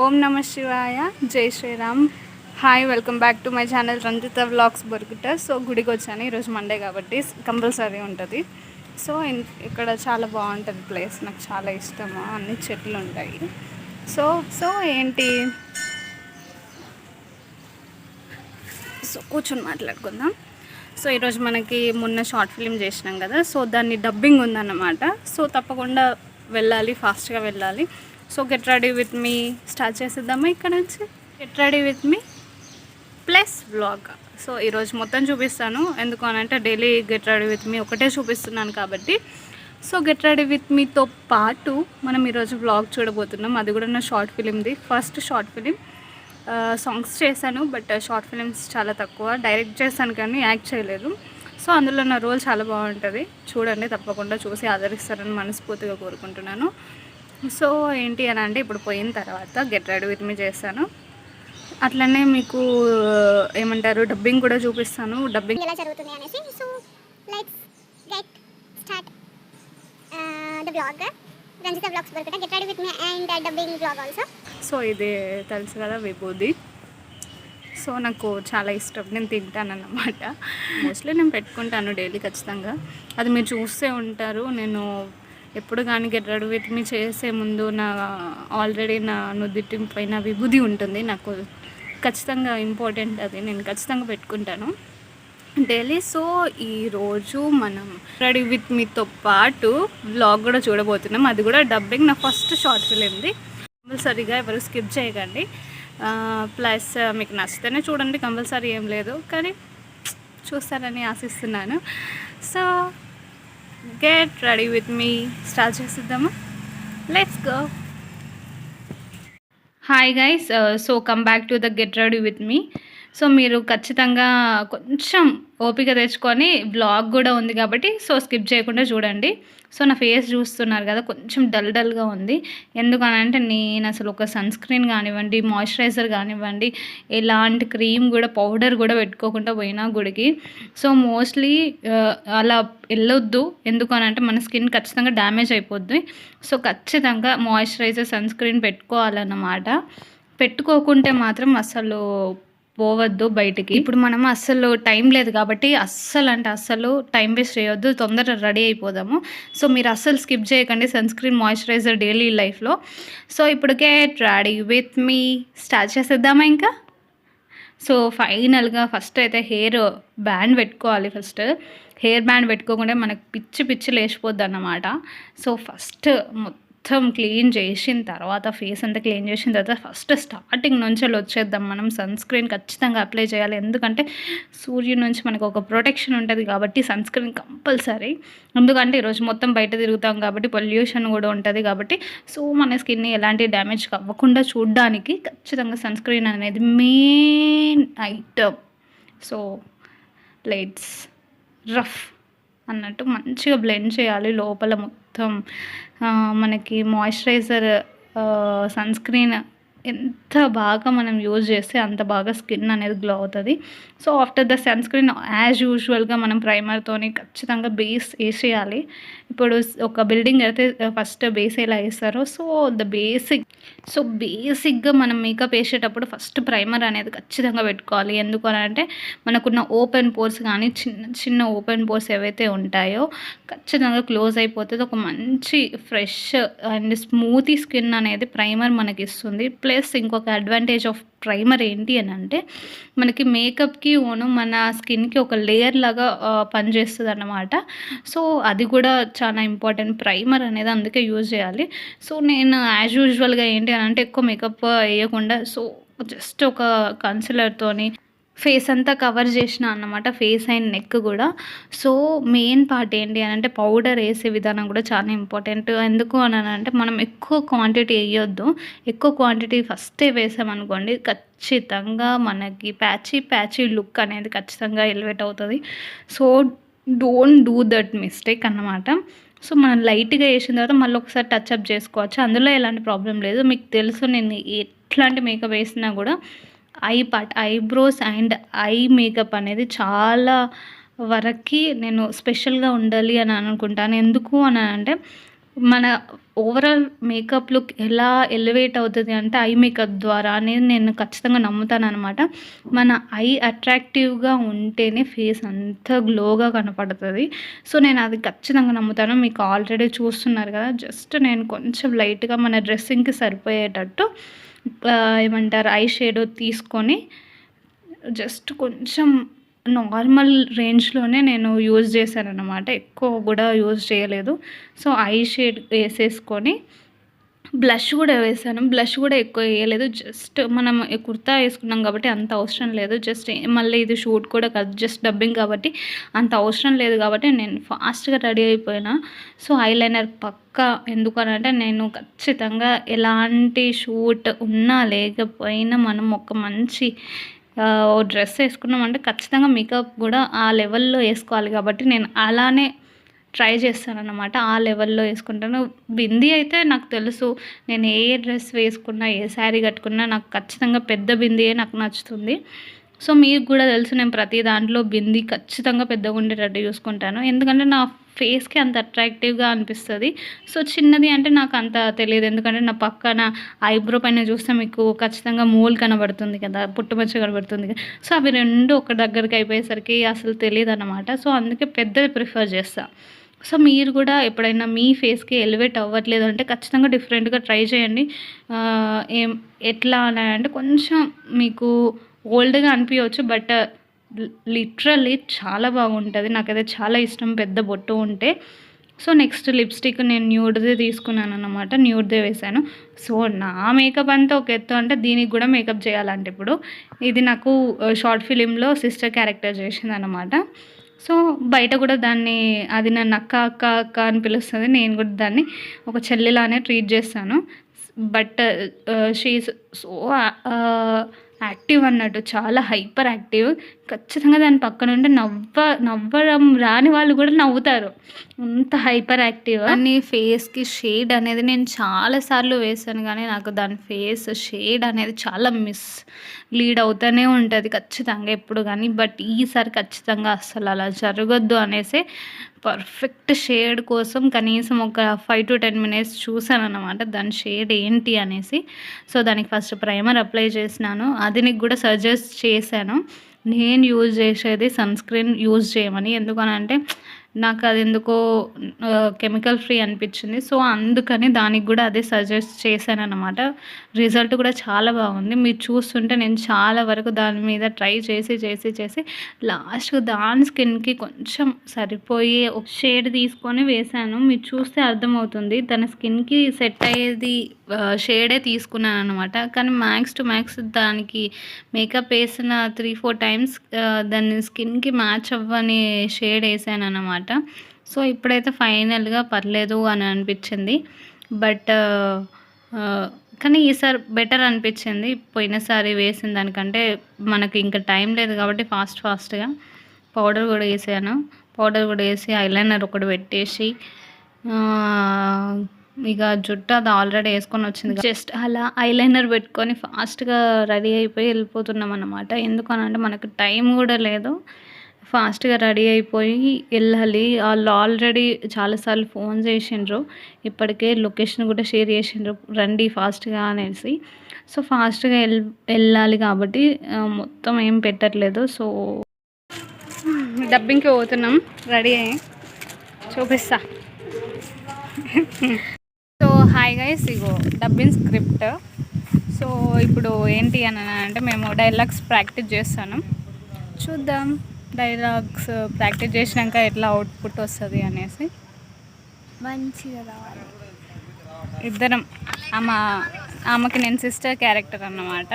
ఓం నమ శివాయ, జై Shriram. Hi, welcome back to my channel Ranjitha vlogs బొరుగుట. సో గుడికి వచ్చాను, ఈరోజు మండే కాబట్టి కంపల్సరీ ఉంటుంది. సో ఇక్కడ చాలా బాగుంటుంది ప్లేస్, నాకు చాలా ఇష్టము. అన్ని చెట్లు ఉంటాయి. సో సో ఏంటి సో కూర్చొని మాట్లాడుకుందాం. సో ఈరోజు మనకి మొన్న షార్ట్ ఫిల్మ్ చేసినాం కదా, సో దాన్ని డబ్బింగ్ ఉందన్నమాట. సో తప్పకుండా వెళ్ళాలి, ఫాస్ట్గా వెళ్ళాలి. So get ready with me start చేసేద్దామా ఇక్కడ నుంచి. Get ready with me plus vlog. So ఈరోజు మొత్తం చూపిస్తాను, ఎందుకు అని అంటే daily get ready with me ఒకటే చూపిస్తున్నాను కాబట్టి. సో గెట్ రెడీ విత్ మీతో పాటు మనం ఈరోజు వ్లాగ్ చూడబోతున్నాం. అది కూడా నా షార్ట్ ఫిలింది, ఫస్ట్ షార్ట్ ఫిలిం. సాంగ్స్ చేశాను, బట్ షార్ట్ ఫిలిమ్స్ చాలా తక్కువ. డైరెక్ట్ చేశాను కానీ యాక్ట్ చేయలేదు. సో అందులో నా రోల్ చాలా బాగుంటుంది, చూడండి. తప్పకుండా చూసి ఆదరిస్తారని మనస్ఫూర్తిగా కోరుకుంటున్నాను. సో ఏంటి అని అంటే ఇప్పుడు పోయిన తర్వాత గెట్ రెడీ విత్ మీ చేస్తాను, అట్లనే మీకు ఏమంటారు డబ్బింగ్ కూడా చూపిస్తాను. డబ్బింగ్ ఎలా జరుగుతుంది అనేసి. So let's get start the vlog. Ranjitha vlogs బొరుగుట, get ready with me and dubbing vlog also. So ఇది తెలుసు కదా, విభూది. సో నాకు చాలా ఇష్టం, నేను తింటానన్నమాట. మోస్ట్లీ నేను పెట్టుకుంటాను డైలీ ఖచ్చితంగా. అది మీరు చూస్తూ ఉంటారు. నేను ఎప్పుడు కానీ గెట్ రెడీ విత్ మీ చేసే ముందు ఆల్రెడీ నా నుదిటి పైన విభూది ఉంటుంది, నాకు ఖచ్చితంగా ఇంపార్టెంట్. అది నేను ఖచ్చితంగా పెట్టుకుంటాను డైలీ. సో ఈరోజు మనం రెడీ విత్ మీతో పాటు వ్లాగ్ కూడా చూడబోతున్నాం. అది కూడా డబ్బింగ్, నా ఫస్ట్ షార్ట్ ఫిలింది. కంపల్సరీగా ఎవరు స్కిప్ చేయకండి. ప్లస్ మీకు నచ్చితేనే చూడండి, కంపల్సరీ ఏం లేదు, కానీ చూస్తారని ఆశిస్తున్నాను. So get ready with me start చేసిద్దామా, let's go. Hi guys, so come back to the get ready with me. So మీరు ఖచ్చితంగా కొంచెం ఓపిక తెచ్చుకొని, బ్లాగ్ కూడా ఉంది కాబట్టి సో స్కిప్ చేయకుండా చూడండి. సో నా ఫేస్ చూస్తున్నారు కదా, కొంచెం డల్గా ఉంది. ఎందుకనంటే నేను అసలు ఒక సన్ స్క్రీన్ కానివ్వండి, మాయిశ్చరైజర్ కానివ్వండి, ఎలాంటి క్రీమ్ కూడా, పౌడర్ కూడా పెట్టుకోకుండా పోయినా గుడికి. సో మోస్ట్లీ అలా వెళ్ళొద్దు, ఎందుకనంటే మన స్కిన్ ఖచ్చితంగా డ్యామేజ్ అయిపోద్ది. సో ఖచ్చితంగా మాయిశ్చరైజర్, సన్ స్క్రీన్ పెట్టుకోవాలన్నమాట. పెట్టుకోకుంటే మాత్రం అసలు పోవద్దు బయటికి. ఇప్పుడు మనం అస్సలు టైం లేదు కాబట్టి అస్సలు టైం వేస్ట్ చేయొద్దు, తొందరగా రెడీ అయిపోదాము. సో మీరు అస్సలు స్కిప్ చేయకండి సన్ స్క్రీన్, మాయిశ్చరైజర్ డైలీ లైఫ్లో. సో ఇప్పుడు get ready with me start చేసేద్దామా ఇంకా. సో ఫైనల్గా ఫస్ట్ అయితే హెయిర్ బ్యాండ్ పెట్టుకోవాలి. ఫస్ట్ హెయిర్ బ్యాండ్ పెట్టుకోకుండా మనకు పిచ్చి లేచిపోద్ది అన్నమాట. సో ఫస్ట్ మొత్తం క్లీన్ చేసిన తర్వాత, ఫేస్ అంతా క్లీన్ చేసిన తర్వాత ఫస్ట్ స్టార్టింగ్ నుంచి వచ్చేద్దాం మనం. సన్ స్క్రీన్ ఖచ్చితంగా అప్లై చేయాలి, ఎందుకంటే సూర్యుడి నుంచి మనకు ఒక ప్రొటెక్షన్ ఉంటుంది కాబట్టి సన్ స్క్రీన్ కంపల్సరీ. ఎందుకంటే ఈరోజు మొత్తం బయట తిరుగుతాం కాబట్టి పొల్యూషన్ కూడా ఉంటుంది కాబట్టి, సో మన స్కిన్ని ఎలాంటి డ్యామేజ్ అవ్వకుండా చూడడానికి ఖచ్చితంగా సన్ స్క్రీన్ అనేది main item. So let's rough అన్నట్టు మంచిగా బ్లెండ్ చేయాలి లోపల మొత్తం. మనకి మాయిశ్చరైజర్, సన్ స్క్రీన్ ఎంత బాగా మనం యూజ్ చేస్తే అంత బాగా స్కిన్ అనేది గ్లో అవుతుంది. So after the sun screen as యూజువల్గా మనం ప్రైమర్తోని ఖచ్చితంగా బేస్ వేసేయాలి. ఇప్పుడు ఒక బిల్డింగ్ అయితే ఫస్ట్ బేస్ ఎలా వేస్తారో, సో బేసిక్గా మనం మేకప్ వేసేటప్పుడు ఫస్ట్ ప్రైమర్ అనేది ఖచ్చితంగా పెట్టుకోవాలి. ఎందుకు అని అంటే మనకున్న ఓపెన్ పోర్స్ కానీ, చిన్న ఓపెన్ పోర్స్ ఏవైతే ఉంటాయో ఖచ్చితంగా క్లోజ్ అయిపోతుంది. ఒక మంచి ఫ్రెష్ అండ్ స్మూతీ స్కిన్ అనేది ప్రైమర్ మనకి ఇస్తుంది. ప్లస్ ఇంకొక అడ్వాంటేజ్ ఆఫ్ ప్రైమర్ ఏంటి అని అంటే మనకి మేకప్కి మన స్కిన్కి ఒక లేయర్ లాగా పనిచేస్తుంది అన్నమాట. సో అది కూడా చాలా ఇంపార్టెంట్ ప్రైమర్ అనేది, అందుకే యూజ్ చేయాలి. సో నేను యాజ్ యూజువల్గా ఏంటి అని అంటే ఎక్కువ మేకప్ వేయకుండా, సో జస్ట్ ఒక కన్సిలర్తోని ఫేస్ అంతా కవర్ చేసిన అన్నమాట, ఫేస్ అండ్ నెక్ కూడా. సో మెయిన్ పార్ట్ ఏంటి అని అంటే పౌడర్ వేసే విధానం కూడా చాలా ఇంపార్టెంట్. ఎందుకు అని అంటే మనం ఎక్కువ క్వాంటిటీ వేయొద్దు. ఎక్కువ క్వాంటిటీ ఫస్టే వేసామనుకోండి ఖచ్చితంగా మనకి ప్యాచీ లుక్ అనేది ఖచ్చితంగా ఎలివేట్ అవుతుంది. So don't do that mistake అన్నమాట. సో మనం లైట్గా వేసిన తర్వాత మళ్ళీ ఒకసారి టచ్అప్ చేసుకోవచ్చు, అందులో ఎలాంటి ప్రాబ్లం లేదు. మీకు తెలుసు నేను ఎట్లాంటి మేకప్ వేసినా కూడా ఐబ్రోస్ అండ్ ఐ మేకప్ అనేది చాలా వరకు నేను స్పెషల్గా ఉండాలి అని అనుకుంటాను. ఎందుకు అని అంటే మన ఓవరాల్ మేకప్ లుక్ ఎలా ఎలివేట్ అవుతది అంటే ఐ మేకప్ ద్వారా అనేది నేను ఖచ్చితంగా నమ్ముతాననమాట. మన ఐ అట్రాక్టివ్‌గా ఉంటేనే ఫేస్ అంత గ్లోగా కనపడతది. సో, నేను అది ఖచ్చితంగా నమ్ముతాను. మీకు ఆల్రెడీ చూస్తున్నారు కదా! జస్ట్ నేను కొంచెం లైట్‌గా మన డ్రెస్సింగ్‌కి సరిపోయేటట్టు ఏమంటారు ఐ షేడో తీసుకొని జస్ట్ కొంచెం నార్మల్ రేంజ్‌లోనే నేను యూజ్ చేశాననమాట. ఎక్కువ గూడా యూజ్ చేయలేదు. సో, ఐ షేడ్ ఏసేసుకొని బ్లష్ గూడా వేశాను. బ్లష్ గూడా ఎక్కువ ఏయలేదు. జస్ట్ మనం కుర్తా ఏసుకున్నాం కాబట్టి అంత అవసరం లేదు. జస్ట్ మళ్ళీ ఇది షూట్ కూడా కాదు. జస్ట్ డబ్బింగ్ కాబట్టి అంత అవసరం లేదు కాబట్టి నేను ఫాస్ట్‌గా రెడీ అయిపోయినా. సో, ఐలైనర్ పక్కా ఎందుకనంటే నేను ఖచ్చితంగా ఎలాంటి షూట్ ఉన్నా లేకపోయినా మనం ఒక మంచి ఓ డ్రెస్ ఏసుకున్నామంటే ఖచ్చితంగా మేకప్ గూడా ఆ లెవెల్‌లో ఏసుకోవాలి కాబట్టి నేను అలానే ట్రై చేస్తానన్నమాట. ఆ లెవెల్‌లో ఏసుకుంటాను. బిందీ అయితే నాకు తెలుసు. నేను ఏ డ్రెస్ వేసుకున్నా, ఏ శారీ కట్టుకున్నా నాకు ఖచ్చితంగా పెద్ద బిందీయే నాకు నచ్చుతుంది. సో, మీకు గూడా తెలుసు నేను ప్రతి దాంట్లో బిందీ ఖచ్చితంగా పెద్దగుండేటట్టు చూసుకుంటాను. ఎందుకంటే నా ఫేస్‌కి అంత అట్రాక్టివ్‌గా అనిపిస్తది. సో, చిన్నది అంటే నాకు అంత తెలీదు. ఎందుకంటే నా పక్కన ఐబ్రో పైన చూస్తే మీకు ఖచ్చితంగా మోల్ కనబడుతుంది కదా! పుట్టుమచ్చ కనబడుతుంది కదా! సో, అవి 2 ఒక దగ్గరికి అయిపోయేసరికి అసలు తెలీదనమాట. సో, అందుకే పెద్దది ప్రిఫర్ చేస్తా. సో, మీరు కూడా ఎప్పుడైనా మీ ఫేస్‌కి ఎలివేట్ అవ్వట్లేదు అంటే ఖచ్చితంగా డిఫరెంట్‌గా ట్రై చేయండి. ఎట్లా అని అంటే కొంచెం మీకు ఓల్డ్‌గా అనిపియొచ్చు. బట్ లిటరల్లీ చాలా బాగుంటది. నాకైతే చాలా ఇష్టం పెద్ద బొట్టు ఉంటే. సో, నెక్స్ట్ లిప్‌స్టిక్ నేను న్యూడ్‌దే తీసుకున్నానన్నమాట. న్యూడ్‌దే వేశాను. సో, నా మేకప్ అంతా ఒక ఎత్తు అంటే దీనికి కూడా మేకప్ చేయాలంట ఇప్పుడు. ఇది నాకు షార్ట్ ఫిల్మ్‌లో సిస్టర్ క్యారెక్టర్ చేసిందనమాట. సో, బయట కూడా దాన్ని అది నన్ను అక్క, అక్క, అక్క అని పిలుస్తది. నేను కూడా దాన్ని ఒక చెల్లిలానే ట్రీట్ చేస్తాను. But she is so active అన్నట్టు. చాలా హైపర్ యాక్టివ్. ఖచ్చితంగా దాని పక్కనుంటే నవ్వడం రాని వాళ్ళు కూడా నవ్వుతారు. అంత హైపర్ యాక్టివ్. దాని ఫేస్‌కి షేడ్ అనేది నేను చాలా సార్లు వేశాను గానీ, నాకు దాని ఫేస్ షేడ్ అనేది చాలా లీడ్ అవుతూనే ఉంటది ఖచ్చితంగా ఎప్పుడు గానీ. బట్ ఈసారి ఖచ్చితంగా అస్సలు అలా జరగొద్దు అనేసి పర్ఫెక్ట్ షేడ్ కోసం కనీసం ఒక 5-10 మినిట్స్ చూసానన్నమాట. దాని షేడ్ ఏంటి అనేసి. సో, దానికి ఫస్ట్ ప్రైమర్ అప్లై చేసినాను. అది నీకు కూడా సజెస్ట్ చేశాను. నేను యూజ్ చేసేది సన్ స్క్రీన్ యూజ్ చేయమని. ఎందుకనంటే నాకు అది ఎందుకో కెమికల్ ఫ్రీ అనిపించింది. సో, అందుకని దానికి కూడా అదే సజెస్ట్ చేశానన్నమాట. రిజల్ట్ కూడా చాలా బాగుంది. మీరు చూస్తుంటే నేను చాలా వరకు దాని మీద ట్రై చేసి లాస్ట్‌కి దాని స్కిన్‌కి కొంచెం సరిపోయే ఒక షేడ్ తీసుకొని వేశాను. మీరు చూస్తే అర్థమవుతుంది. తన స్కిన్‌కి సెట్ అయ్యేది షేడే తీసుకున్నానన్నమాట. కానీ మ్యాక్స్ టు మ్యాక్స్ దానికి మేకప్ వేసిన 3-4 టైమ్స్ దాని స్కిన్‌కి మ్యాచ్ అవ్వని షేడ్ వేసానన్నమాట. సో, ఇప్పుడైతే ఫైనల్‌గా పర్లేదు అని అనిపించింది. బట్ కానీ ఈసారి బెటర్ అనిపించింది. పోయినసారి వేసిన దానికంటే మనకి ఇంకా టైం లేదు కాబట్టి ఫాస్ట్‌గా పౌడర్ కూడా వేసాను. పౌడర్ కూడా వేసి ఐలైనర్ ఒకటి పెట్టేసి ఇక జుట్టు అది ఆల్రెడీ వేసుకొని వచ్చింది. జస్ట్ అలా ఐలైనర్ పెట్టుకొని ఫాస్ట్‌గా రెడీ అయిపోయి వెళ్ళిపోతున్నామన్నమాట. ఎందుకనంటే మనకు టైం కూడా లేదు. ఫాస్ట్‌గా రెడీ అయిపోయి వెళ్ళాలి. వాళ్ళు ఆల్రెడీ చాలాసార్లు ఫోన్ చేసిండ్రు. ఇప్పటికే లొకేషన్ కూడా షేర్ చేసిండ్రు. రండి ఫాస్ట్‌గా అనేసి. సో, ఫాస్ట్‌గా వెళ్ళాలి కాబట్టి మొత్తం ఏం పెట్టట్లేదు. సో, డబ్బింగ్‌కి పోతున్నాం రెడీ అయ్యి. చూపిస్తా. సో, హాయ్ గైస్, ఇగో డబ్బింగ్ స్క్రిప్ట్. సో, ఇప్పుడు ఏంటి అని అంటే మేము డైలాగ్స్ ప్రాక్టీస్ చేస్తాను. చూద్దాం డైలాగ్స్ ప్రాక్టీస్ చేసినాక ఎట్లా అవుట్పుట్ వస్తుంది అనేసి. మంచిగా రావాలి. ఇద్దరం ఆమెకి నేను సిస్టర్ క్యారెక్టర్ అన్నమాట.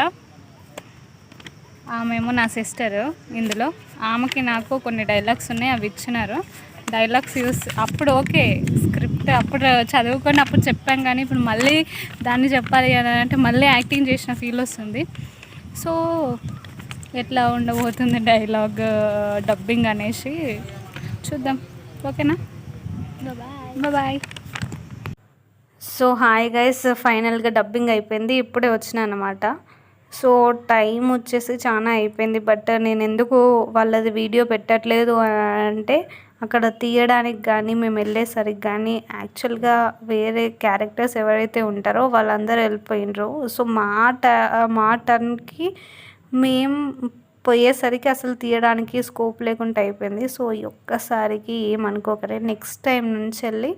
ఆమెమో నా సిస్టరు ఇందులో. ఆమెకి నాకు కొన్ని డైలాగ్స్ ఉన్నాయి, అవి ఇచ్చినారు. డైలాగ్స్ యూస్ అప్పుడు ఓకే స్క్రిప్ట్ అప్పుడు చదువుకొని అప్పుడు చెప్పాం కానీ ఇప్పుడు మళ్ళీ దాన్ని చెప్పాలి అని అంటే మళ్ళీ యాక్టింగ్ చేసిన ఫీల్ వస్తుంది. సో, ఎట్లా ఉండబోతుంది డైలాగ్ డబ్బింగ్ అనేసి చూద్దాం. ఓకేనా, బాయ్. సో, హాయ్ గైస్, ఫైనల్గా డబ్బింగ్ అయిపోయింది. ఇప్పుడే వచ్చినా అనమాట. సో, టైం వచ్చేసి చాలా అయిపోయింది. బట్ నేను ఎందుకు వాళ్ళది వీడియో పెట్టట్లేదు అంటే అక్కడ తీయడానికి కానీ మేము వెళ్ళేసరికి కానీ యాక్చువల్గా వేరే క్యారెక్టర్స్ ఎవరైతే ఉంటారో వాళ్ళందరూ వెళ్ళిపోయినరు. సో మా టర్న్కి మేము పోయేసరికి అసలు తీయడానికి స్కోప్ లేకుండా అయిపోయింది. సో ఈ ఒక్కసారికి ఏమనుకోకరే, నెక్స్ట్ టైం నుంచి వెళ్ళి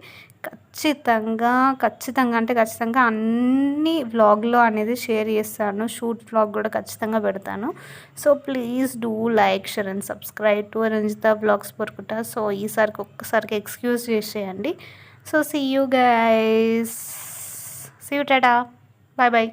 ఖచ్చితంగా అన్ని వ్లాగ్లో అనేది షేర్ చేస్తాను. షూట్ వ్లాగ్ కూడా ఖచ్చితంగా పెడతాను. So please do like, share and subscribe to Ranjitha vlogs పొరుకుట. సో ఈసారికి ఒక్కసారికి ఎక్స్క్యూజ్ చేసేయండి. So see you guys, see you, tata, bye bye.